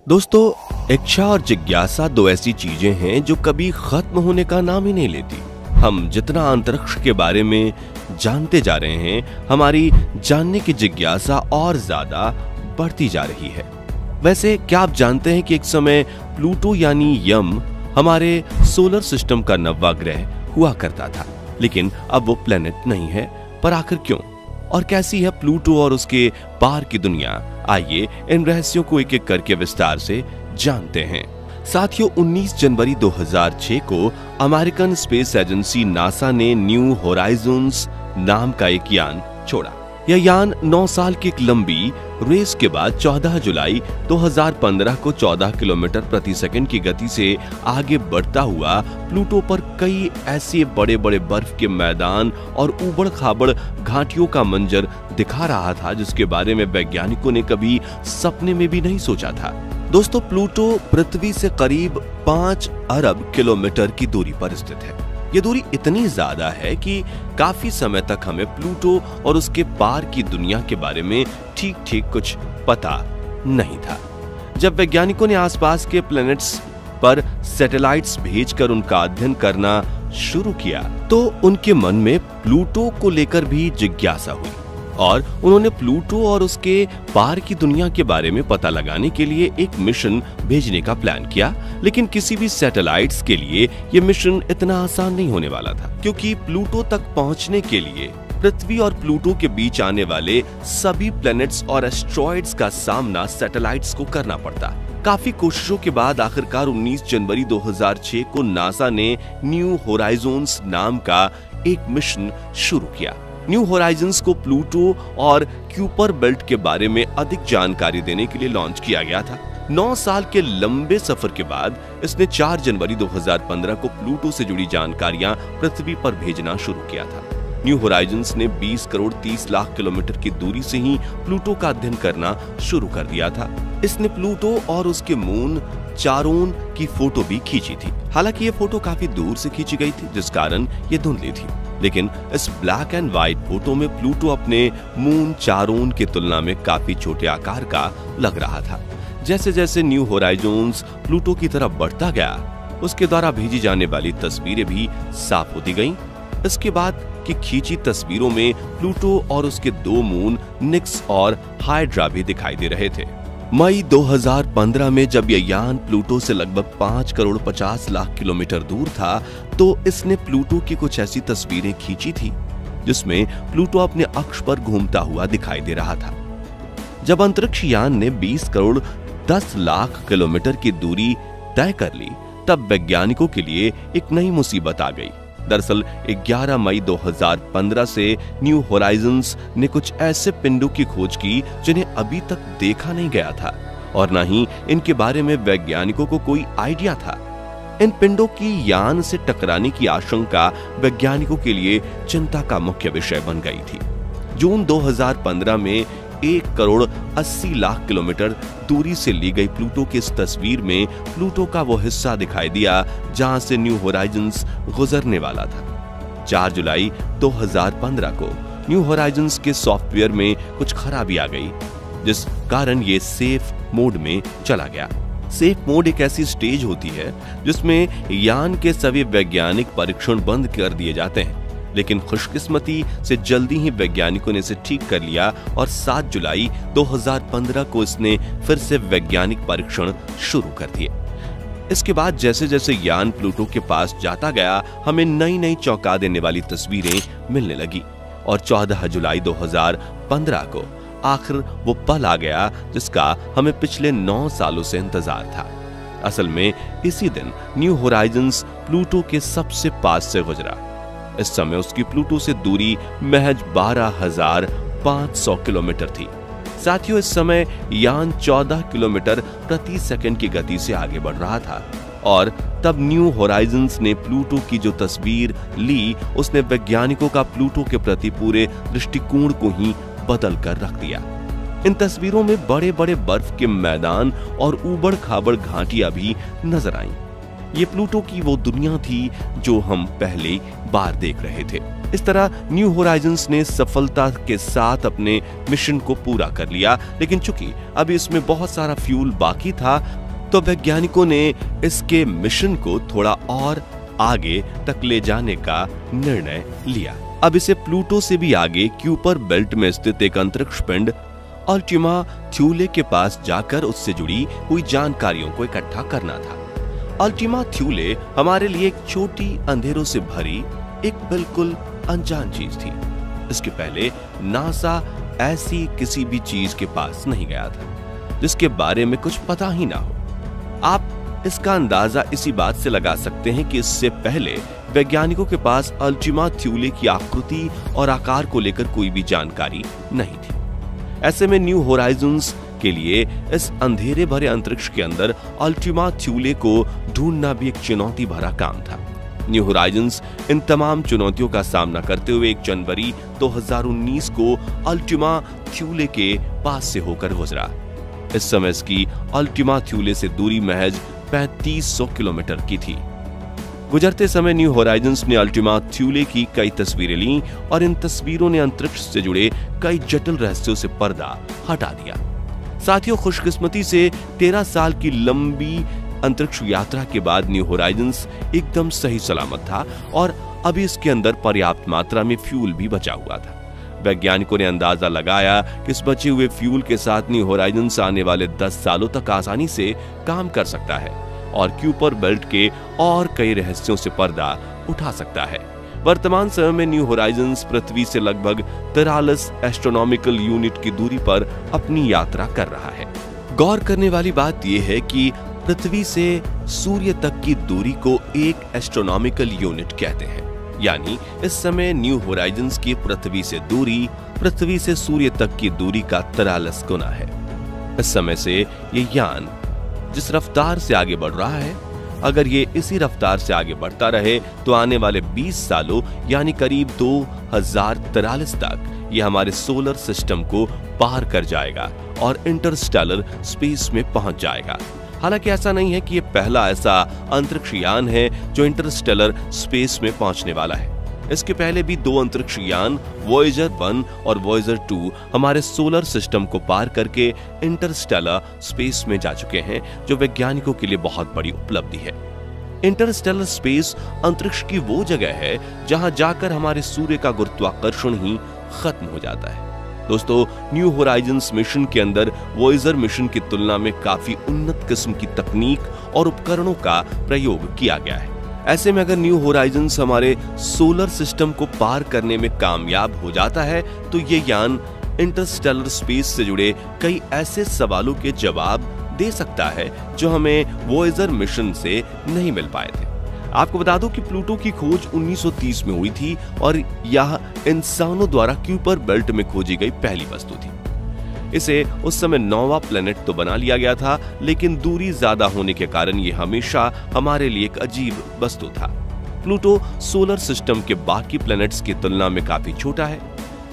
दोस्तों, इच्छा और जिज्ञासा दो ऐसी चीजें हैं जो कभी खत्म होने का नाम ही नहीं लेती। हम जितना अंतरिक्ष के बारे में जानते जा रहे हैं, हमारी जानने की जिज्ञासा और ज्यादा बढ़ती जा रही है। वैसे क्या आप जानते हैं कि एक समय प्लूटो यानी यम हमारे सोलर सिस्टम का 9वां ग्रह हुआ करता था, लेकिन अब वो प्लेनेट नहीं है। पर आखिर क्यों और कैसी है प्लूटो और उसके पार की दुनिया? आइए इन रहस्यों को एक एक करके विस्तार से जानते हैं। साथियों, 19 जनवरी 2006 को अमेरिकन स्पेस एजेंसी नासा ने न्यू होराइजन्स नाम का एक यान छोड़ा। यह यान 9 साल की एक लंबी रेस के बाद 14 जुलाई 2015 को 14 किलोमीटर प्रति सेकंड की गति से आगे बढ़ता हुआ प्लूटो पर कई ऐसे बड़े बड़े बर्फ के मैदान और उबड़ खाबड़ घाटियों का मंजर दिखा रहा था जिसके बारे में वैज्ञानिकों ने कभी सपने में भी नहीं सोचा था। दोस्तों, प्लूटो पृथ्वी से करीब 5 अरब किलोमीटर की दूरी पर स्थित है। ये दूरी इतनी ज्यादा है कि काफी समय तक हमें प्लूटो और उसके पार की दुनिया के बारे में ठीक ठीक कुछ पता नहीं था। जब वैज्ञानिकों ने आसपास के प्लैनेट्स पर सैटेलाइट्स भेजकर उनका अध्ययन करना शुरू किया तो उनके मन में प्लूटो को लेकर भी जिज्ञासा हुई और उन्होंने प्लूटो और उसके पार की दुनिया के बारे में पता लगाने के लिए एक मिशन भेजने का प्लान किया। लेकिन किसी भी सैटेलाइट्स के लिए यह मिशन इतना आसान नहीं होने वाला था, क्योंकि प्लूटो तक पहुंचने के लिए पृथ्वी और प्लूटो के बीच आने वाले सभी प्लैनेट्स और एस्ट्रॉइड्स का सामना सैटेलाइट्स को करना पड़ता। काफी कोशिशों के बाद आखिरकार 19 जनवरी 2006 को नासा ने न्यू होराइजन्स नाम का एक मिशन शुरू किया। न्यू होराइजन्स को प्लूटो और क्यूपर बेल्ट के बारे में अधिक जानकारी देने के लिए लॉन्च किया गया था। 9 साल के लंबे सफर के बाद इसने 4 जनवरी 2015 को प्लूटो से जुड़ी जानकारियां पृथ्वी पर भेजना शुरू किया था। न्यू होराइजन्स ने 20 करोड़ 30 लाख किलोमीटर की दूरी से ही प्लूटो का अध्ययन करना शुरू कर दिया था। इसने प्लूटो और उसके मून चारोन की फोटो भी खींची थी। हालांकि ये फोटो काफी दूर से खींची गई थी, जिस कारण ये धुंधली थी, लेकिन इस ब्लैक एंड व्हाइट फोटो में प्लूटो अपने मून चारोन की तुलना में काफी छोटे आकार का लग रहा था। जैसे जैसे न्यू होराइजन्स प्लूटो की तरफ बढ़ता गया, उसके द्वारा भेजी जाने वाली तस्वीरें भी साफ होती गईं। इसके बाद की खींची तस्वीरों में प्लूटो और उसके 2 मून निक्स और हाइड्रा भी दिखाई दे रहे थे। मई 2015 में जब यह यान प्लूटो से लगभग 5 करोड़ 50 लाख किलोमीटर दूर था तो इसने प्लूटो की कुछ ऐसी तस्वीरें खींची थी जिसमें प्लूटो अपने अक्ष पर घूमता हुआ दिखाई दे रहा था। जब अंतरिक्ष यान ने 20 करोड़ 10 लाख किलोमीटर की दूरी तय कर ली, तब वैज्ञानिकों के लिए एक नई मुसीबत आ गई। दरअसल 11 मई 2015 से न्यू होराइजन्स ने कुछ ऐसे पिंडों की खोज की जिन्हें अभी तक देखा नहीं गया था और न ही इनके बारे में वैज्ञानिकों को कोई आइडिया था। इन पिंडों की यान से टकराने की आशंका वैज्ञानिकों के लिए चिंता का मुख्य विषय बन गई थी। जून 2015 में 1 करोड़ 80 लाख किलोमीटर दूरी से ली गई प्लूटो की इस तस्वीर में प्लूटो का वो हिस्सा दिखाई दिया जहां से न्यू होराइजन्स गुजरने वाला था। 4 जुलाई 2015 को न्यू होराइजन्स के सॉफ्टवेयर में कुछ खराबी आ गई, जिस कारण ये सेफ मोड में चला गया। सेफ मोड एक ऐसी स्टेज होती है जिसमें यान के सभी वैज्ञानिक परीक्षण बंद कर दिए जाते हैं, लेकिन खुशकिस्मती से जल्दी ही वैज्ञानिकों ने इसे ठीक कर लिया और 7 जुलाई 2015 को इसने फिर से वैज्ञानिक परीक्षण शुरू कर दिए। इसके बाद जैसे जैसे यान प्लूटो के पास जाता गया, हमें नई नई चौंका देने वाली तस्वीरें मिलने लगी और 14 जुलाई 2015 को आखिर वो पल आ गया जिसका हमें पिछले 9 सालों से इंतजार था। असल में इसी दिन न्यू होराइजन्स प्लूटो के सबसे पास से गुजरा। इस समय उसकी प्लूटो से दूरी महज 12,500 किलोमीटर थी। साथियों, इस समय यान 14 किलोमीटर प्रति सेकंड की गति से आगे बढ़ रहा था और तब न्यू होराइजन्स ने प्लूटो की जो तस्वीर ली, उसने वैज्ञानिकों का प्लूटो के प्रति पूरे दृष्टिकोण को ही बदल कर रख दिया। इन तस्वीरों में बड़े बड़े बर्फ के मैदान और उबड़ खाबड़ घाटियां भी नजर आईं। ये प्लूटो की वो दुनिया थी जो हम पहले बार देख रहे थे। इस तरह न्यू होराइजन्स ने सफलता के साथ अपने मिशन को पूरा कर लिया, लेकिन चूंकि अभी इसमें बहुत सारा फ्यूल बाकी था तो वैज्ञानिकों ने इसके मिशन को थोड़ा और आगे तक ले जाने का निर्णय लिया। अब इसे प्लूटो से भी आगे क्यूपर बेल्ट में स्थित एक अंतरिक्ष पिंड अल्टीमा थ्यूले के पास जाकर उससे जुड़ी हुई जानकारियों को इकट्ठा करना था। अल्टीमा थ्यूले हमारे लिए एक छोटी अंधेरों से भरी एक बिल्कुल अनजान चीज थी। इसके पहले नासा ऐसी किसी भी चीज के पास नहीं गया था जिसके बारे में कुछ पता ही ना हो। आप इसका अंदाजा इसी बात से लगा सकते हैं कि इससे पहले वैज्ञानिकों के पास अल्टीमा थ्यूले की आकृति और आकार को लेकर कोई भी जानकारी नहीं थी। ऐसे में न्यू होराइजन्स के लिए इस अंधेरे भरे अंतरिक्ष के अंदर अल्टीमा थ्यूले को ढूंढना भी एक चुनौती भरा काम था। न्यू होराइजन्स इन तमाम चुनौतियों का सामना करते हुए 1 जनवरी 2019 को अल्टीमा थ्यूले के पास से होकर गुजरा। इस समय इसकी अल्टीमा थ्यूले से दूरी महज 3500 किलोमीटर की थी। गुजरते समय न्यू होराइजन्स ने अल्टीमा थ्यूले की कई तस्वीरें लीं और इन तस्वीरों ने अंतरिक्ष से जुड़े कई जटिल रहस्यों से पर्दा हटा दिया। साथियों, खुशकिस्मती से 13 साल की लंबी अंतरिक्ष यात्रा के बाद न्यू होराइजन्स एकदम सही सलामत था और अभी इसके अंदर पर्याप्त मात्रा में फ्यूल भी बचा हुआ था। वैज्ञानिकों ने अंदाजा लगाया कि इस बचे हुए फ्यूल के साथ न्यू होराइजन्स आने वाले 10 सालों तक आसानी से काम कर सकता है और क्यूपर बेल्ट के और कई रहस्यों से पर्दा उठा सकता है। वर्तमान समय में न्यू होराइजन्स पृथ्वी से लगभग 43 एस्ट्रोनॉमिकल यूनिट की दूरी पर अपनी यात्रा कर रहा है। गौर करने वाली बात यह है कि पृथ्वी से सूर्य तक की दूरी को एक एस्ट्रोनॉमिकल यूनिट कहते हैं, यानी इस समय न्यू होराइजन्स की पृथ्वी से दूरी पृथ्वी से सूर्य तक की दूरी का 43 गुना है। इस समय से ये यान जिस रफ्तार से आगे बढ़ रहा है, अगर ये इसी रफ्तार से आगे बढ़ता रहे तो आने वाले 20 सालों यानी करीब 2043 तक ये हमारे सोलर सिस्टम को पार कर जाएगा और इंटरस्टेलर स्पेस में पहुंच जाएगा। हालांकि ऐसा नहीं है कि ये पहला ऐसा अंतरिक्ष यान है जो इंटरस्टेलर स्पेस में पहुंचने वाला है। इसके पहले भी 2 अंतरिक्ष यान वॉयेजर 1 और वॉयेजर 2 हमारे सोलर सिस्टम को पार करके इंटरस्टेलर स्पेस में जा चुके हैं, जो वैज्ञानिकों के लिए बहुत बड़ी उपलब्धि है। इंटरस्टेलर स्पेस अंतरिक्ष की वो जगह है जहां जाकर हमारे सूर्य का गुरुत्वाकर्षण ही खत्म हो जाता है। दोस्तों, न्यू होराइजन्स मिशन के अंदर वॉयेजर मिशन की तुलना में काफी उन्नत किस्म की तकनीक और उपकरणों का प्रयोग किया गया है। ऐसे में अगर न्यू होराइजन्स हमारे सोलर सिस्टम को पार करने में कामयाब हो जाता है तो ये यान इंटरस्टेलर स्पेस से जुड़े कई ऐसे सवालों के जवाब दे सकता है जो हमें वॉयेजर मिशन से नहीं मिल पाए थे। आपको बता दूं कि प्लूटो की खोज 1930 में हुई थी और यह इंसानों द्वारा क्यूपर बेल्ट में खोजी गई पहली वस्तु थी। इसे उस समय 9वां प्लेनेट तो बना लिया गया था, लेकिन दूरी ज्यादा होने के कारण यह हमेशा हमारे लिए एक अजीब वस्तु था। प्लूटो सोलर सिस्टम के बाकी प्लैनेट्स की तुलना में काफी छोटा है।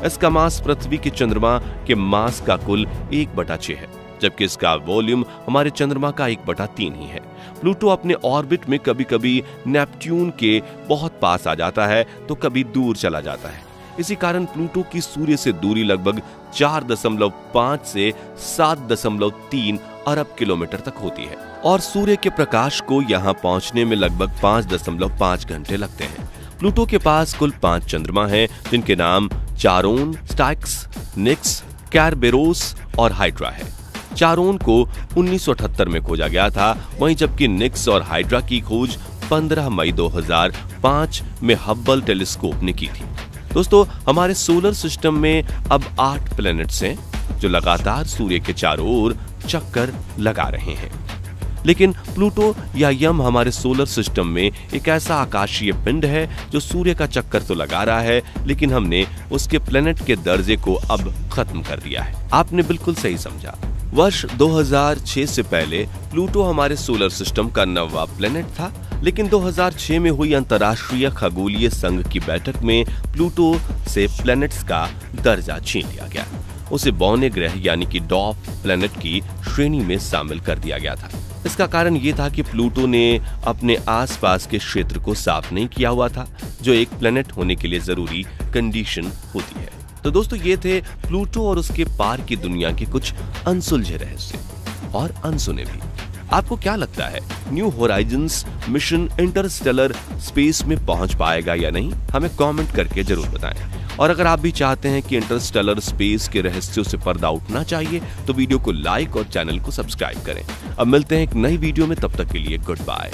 इसका मास पृथ्वी के चंद्रमा के मास का कुल 1/6 है, जबकि इसका वॉल्यूम हमारे चंद्रमा का 1/3 ही है। प्लूटो अपने ऑर्बिट में कभी कभी नेपट्यून के बहुत पास आ जाता है तो कभी दूर चला जाता है। इसी कारण प्लूटो की सूर्य से दूरी लगभग 4.5 से 7.3 अरब किलोमीटर तक होती है और सूर्य के प्रकाश को यहां पहुंचने में लगभग 5.5 घंटे लगते हैं। प्लूटो के पास कुल 5 चंद्रमा हैं, जिनके नाम चारोन, स्टाइक्स, निक्स, कैरबेरोस और हाइड्रा है। चारोन को 1978 में खोजा गया था, वहीं जबकि निक्स और हाइड्रा की खोज 15 मई 2005 में हब्बल टेलीस्कोप ने की थी। दोस्तों, हमारे सोलर सिस्टम में अब 8 प्लैनेट्स हैं जो लगातार सूर्य के चारों ओर चक्कर लगा रहे हैं। लेकिन प्लूटो या यम हमारे सोलर सिस्टम में एक ऐसा आकाशीय पिंड है जो सूर्य का चक्कर तो लगा रहा है, लेकिन हमने उसके प्लैनेट के दर्जे को अब खत्म कर दिया है। आपने बिल्कुल सही समझा। वर्ष 2006 से पहले प्लूटो हमारे सोलर सिस्टम का 9वां प्लैनेट था, लेकिन 2006 में हुई अंतर्राष्ट्रीय खगोलीय संघ की बैठक में प्लूटो से प्लैनेट्स का दर्जा छीन लिया गया उसे बौने ग्रह यानी कि डॉर्फ प्लैनेट की श्रेणी में शामिल कर दिया गया था। इसका कारण ये था कि प्लूटो ने अपने आसपास के क्षेत्र को साफ नहीं किया हुआ था, जो एक प्लैनेट होने के लिए जरूरी कंडीशन होती है। तो दोस्तों, ये थे प्लूटो और उसके पार की दुनिया के कुछ अनसुलझे रहस्य और अनसुने भी। आपको क्या लगता है, new Horizons mission Interstellar space में पहुंच पाएगा या नहीं? हमें कमेंट करके जरूर बताएं। और अगर आप भी चाहते हैं कि इंटरस्टेलर स्पेस के रहस्यों से पर्दा उठना चाहिए तो वीडियो को लाइक और चैनल को सब्सक्राइब करें। अब मिलते हैं एक नई वीडियो में, तब तक के लिए गुड बाय।